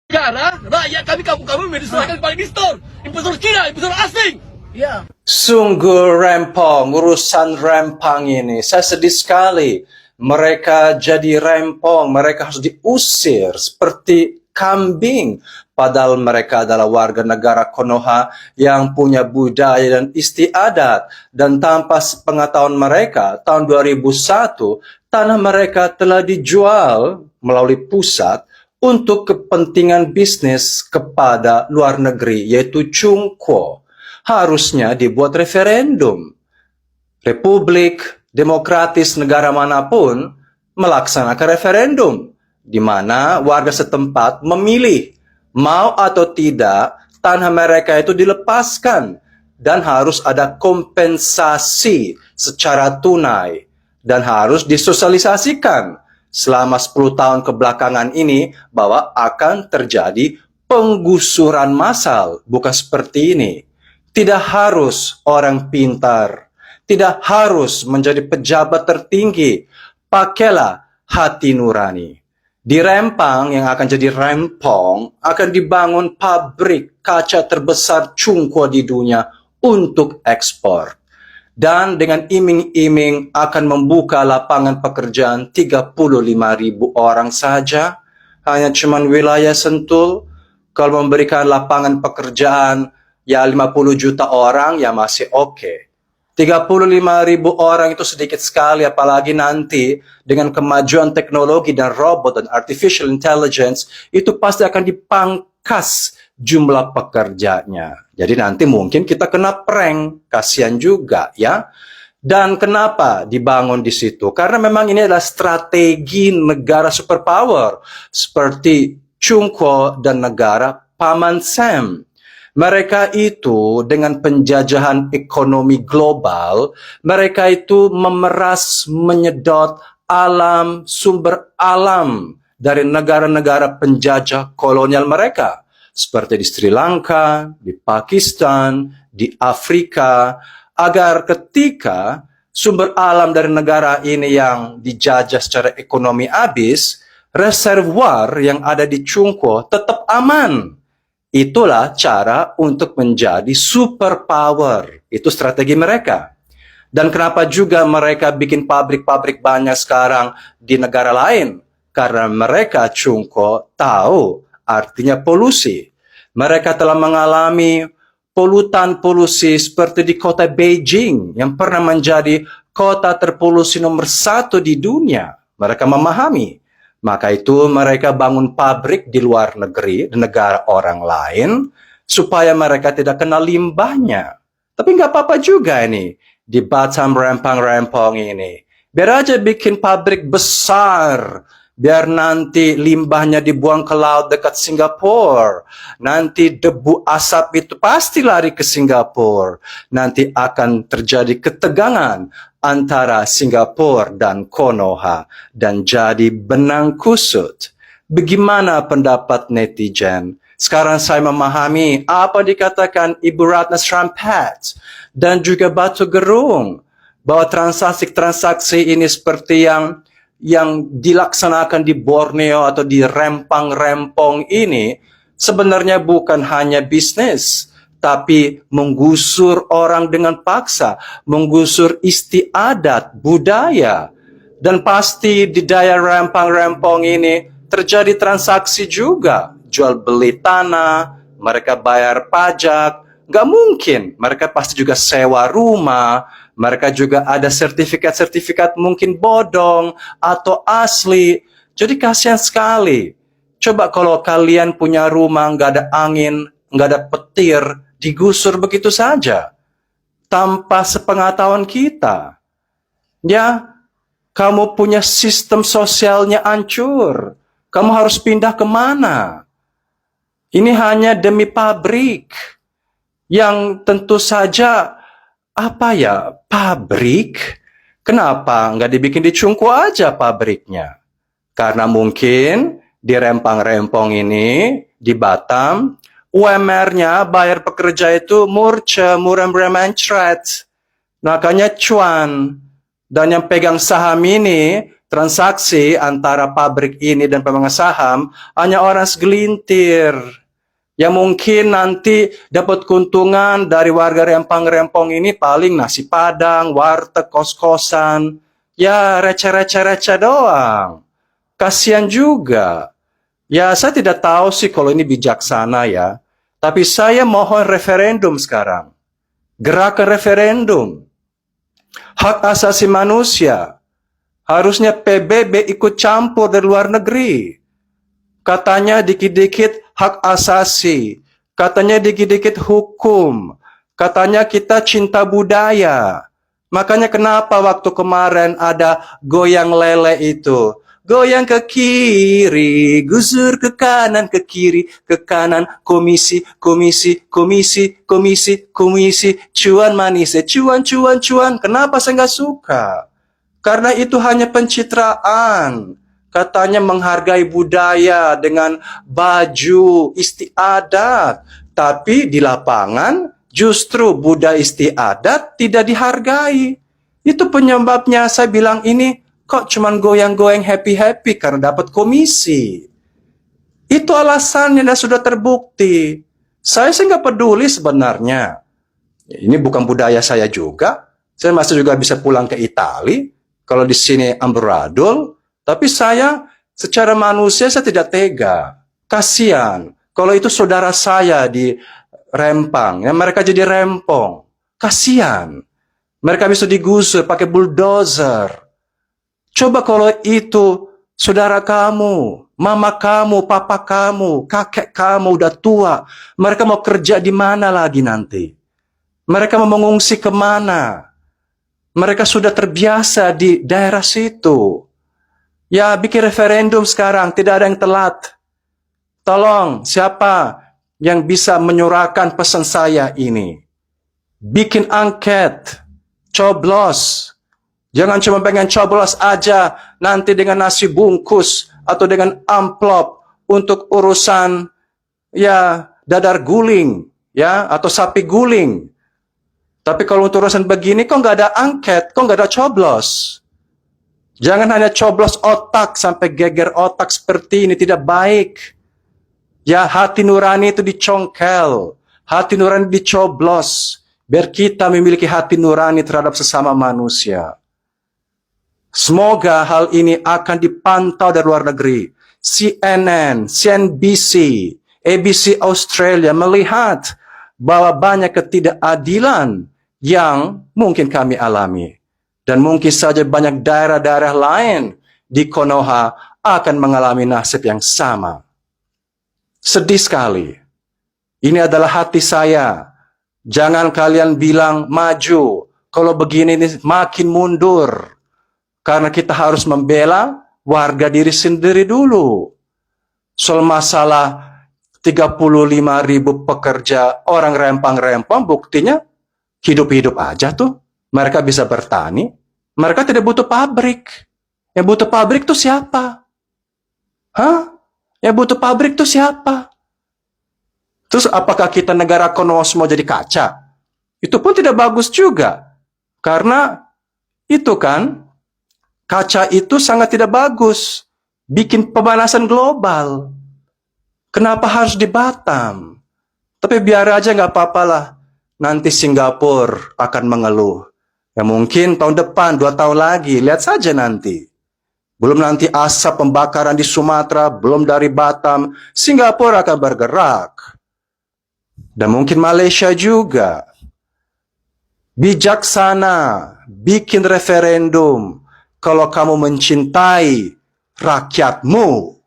negara, rakyat kami diserahkan kepada investor Cina, investor asing. Ya. Sungguh rempong, urusan rempang ini. Saya sedih sekali. Mereka jadi rempong, mereka harus diusir seperti kambing. Padahal mereka adalah warga negara Konoha yang punya budaya dan istiadat. Dan tanpa sepengetahuan mereka, tahun 2001, tanah mereka telah dijual melalui pusat untuk kepentingan bisnis kepada luar negeri, yaitu Chungquo. Harusnya dibuat referendum. Republik demokratis negara manapun melaksanakan referendum, di mana warga setempat memilih mau atau tidak tanah mereka itu dilepaskan, dan harus ada kompensasi secara tunai, dan harus disosialisasikan selama 10 tahun kebelakangan ini bahwa akan terjadi penggusuran massal, bukan seperti ini. Tidak harus orang pintar, tidak harus menjadi pejabat tertinggi. Pakailah hati nurani. Di Rempang yang akan jadi rempong, akan dibangun pabrik kaca terbesar Chungquo di dunia untuk ekspor. Dan dengan iming-iming akan membuka lapangan pekerjaan 35.000 orang saja. Hanya cuman wilayah Sentul. Kalau memberikan lapangan pekerjaan ya 50 juta orang ya masih oke. 35.000 orang itu sedikit sekali, apalagi nanti dengan kemajuan teknologi dan robot dan artificial intelligence, itu pasti akan dipangkas jumlah pekerjanya. Jadi nanti mungkin kita kena prank, kasihan juga ya. Dan kenapa dibangun di situ? Karena memang ini adalah strategi negara superpower seperti Chungquo dan negara Paman Sam. Mereka itu dengan penjajahan ekonomi global, mereka itu memeras, menyedot alam, sumber alam dari negara-negara penjajah kolonial mereka. Seperti di Sri Lanka, di Pakistan, di Afrika, agar ketika sumber alam dari negara ini yang dijajah secara ekonomi habis, reservoir yang ada di Chungquo tetap aman. Itulah cara untuk menjadi superpower. Itu strategi mereka. Dan kenapa juga mereka bikin pabrik-pabrik banyak sekarang di negara lain? Karena mereka Chungquo tahu artinya polusi. Mereka telah mengalami polutan-polusi seperti di kota Beijing yang pernah menjadi kota terpolusi nomor 1 di dunia. Mereka memahami. Maka itu mereka bangun pabrik di luar negeri, di negara orang lain, supaya mereka tidak kena limbahnya. Tapi nggak apa-apa juga ini, di Batam Rempang-Rempong ini. Biar aja bikin pabrik besar, biar nanti limbahnya dibuang ke laut dekat Singapura. Nanti debu asap itu pasti lari ke Singapura. Nanti akan terjadi ketegangan antara Singapura dan Konoha dan jadi benang kusut. Bagaimana pendapat netizen? Sekarang saya memahami apa dikatakan Ibu Ratna Sarumpait dan juga Batu Gerung, bahwa transaksi-transaksi ini seperti yang dilaksanakan di Borneo atau di Rempang-Rempong ini sebenarnya bukan hanya bisnis, tapi menggusur orang dengan paksa, menggusur istiadat, budaya. Dan pasti di daerah Rempang-Rempong ini terjadi transaksi juga. Jual beli tanah, mereka bayar pajak. Nggak mungkin, mereka pasti juga sewa rumah, mereka juga ada sertifikat-sertifikat mungkin bodong atau asli. Jadi kasihan sekali. Coba kalau kalian punya rumah, nggak ada angin, nggak ada petir, digusur begitu saja, tanpa sepengetahuan kita. Ya, kamu punya sistem sosialnya hancur. Kamu harus pindah kemana? Ini hanya demi pabrik. Yang tentu saja, pabrik? Kenapa nggak dibikin di Chungquo aja pabriknya? Karena mungkin di Rempang-Rempong ini, di Batam, UMR-nya bayar pekerja itu murah mencret. Makanya cuan. Dan yang pegang saham ini transaksi antara pabrik ini dan pemegang saham hanya orang segelintir yang mungkin nanti dapat keuntungan dari warga rempang-rempong ini paling nasi padang, warteg, kos-kosan, ya receh-receh doang. Kasihan juga. Ya, saya tidak tahu sih kalau ini bijaksana ya. Tapi saya mohon referendum sekarang. Gerakan referendum. Hak asasi manusia. Harusnya PBB ikut campur dari luar negeri. Katanya dikit-dikit hak asasi. Katanya dikit-dikit hukum. Katanya kita cinta budaya. Makanya kenapa waktu kemarin ada goyang lele itu? Goyang ke kiri, gusur ke kanan, ke kiri, ke kanan, komisi, komisi, komisi, komisi, komisi, cuan manis, cuan, cuan, cuan. Kenapa saya nggak suka? Karena itu hanya pencitraan. Katanya menghargai budaya dengan baju istiadat. Tapi di lapangan justru budaya istiadat tidak dihargai. Itu penyebabnya saya bilang ini kok cuman goyang-goyang happy-happy karena dapat komisi. Itu alasannya dan sudah terbukti. Saya sih nggak peduli sebenarnya. Ini bukan budaya saya juga. Saya masih juga bisa pulang ke Itali. Kalau di sini amburadul. Tapi saya secara manusia saya tidak tega. Kasihan. Kalau itu saudara saya di Rempang. Ya, mereka jadi rempong. Kasihan. Mereka bisa digusur pakai bulldozer. Coba kalau itu saudara kamu, mama kamu, papa kamu, kakek kamu udah tua, mereka mau kerja di mana lagi nanti? Mereka mau mengungsi kemana? Mereka sudah terbiasa di daerah situ. Ya, bikin referendum sekarang, tidak ada yang telat. Tolong, siapa yang bisa menyuarakan pesan saya ini? Bikin angket, coblos. Jangan cuma pengen coblos aja nanti dengan nasi bungkus atau dengan amplop untuk urusan ya dadar guling ya atau sapi guling. Tapi kalau untuk urusan begini kok nggak ada angket, kok nggak ada coblos. Jangan hanya coblos otak sampai geger otak seperti ini, tidak baik. Ya, hati nurani itu dicongkel, hati nurani dicoblos biar kita memiliki hati nurani terhadap sesama manusia. Semoga hal ini akan dipantau dari luar negeri. CNN, CNBC, ABC Australia melihat bahwa banyak ketidakadilan yang mungkin kami alami. Dan mungkin saja banyak daerah-daerah lain di Konoha akan mengalami nasib yang sama. Sedih sekali. Ini adalah hati saya. Jangan kalian bilang maju. Kalau begini ini makin mundur. Karena kita harus membela warga diri sendiri dulu. Soal masalah 35.000 pekerja orang rempang-rempang, buktinya hidup-hidup aja tuh. Mereka bisa bertani. Mereka tidak butuh pabrik. Yang butuh pabrik tuh siapa? Hah? Yang butuh pabrik tuh siapa? Terus apakah kita negara konos mau jadi kaca? Itu pun tidak bagus juga. Karena itu kan kaca itu sangat tidak bagus. Bikin pemanasan global. Kenapa harus di Batam? Tapi biar aja nggak apa-apa lah. Nanti Singapura akan mengeluh. Ya mungkin tahun depan, 2 tahun lagi. Lihat saja nanti. Belum nanti asap pembakaran di Sumatera, belum dari Batam. Singapura akan bergerak. Dan mungkin Malaysia juga. Bijaksana. Bikin referendum. Kalau kamu mencintai rakyatmu.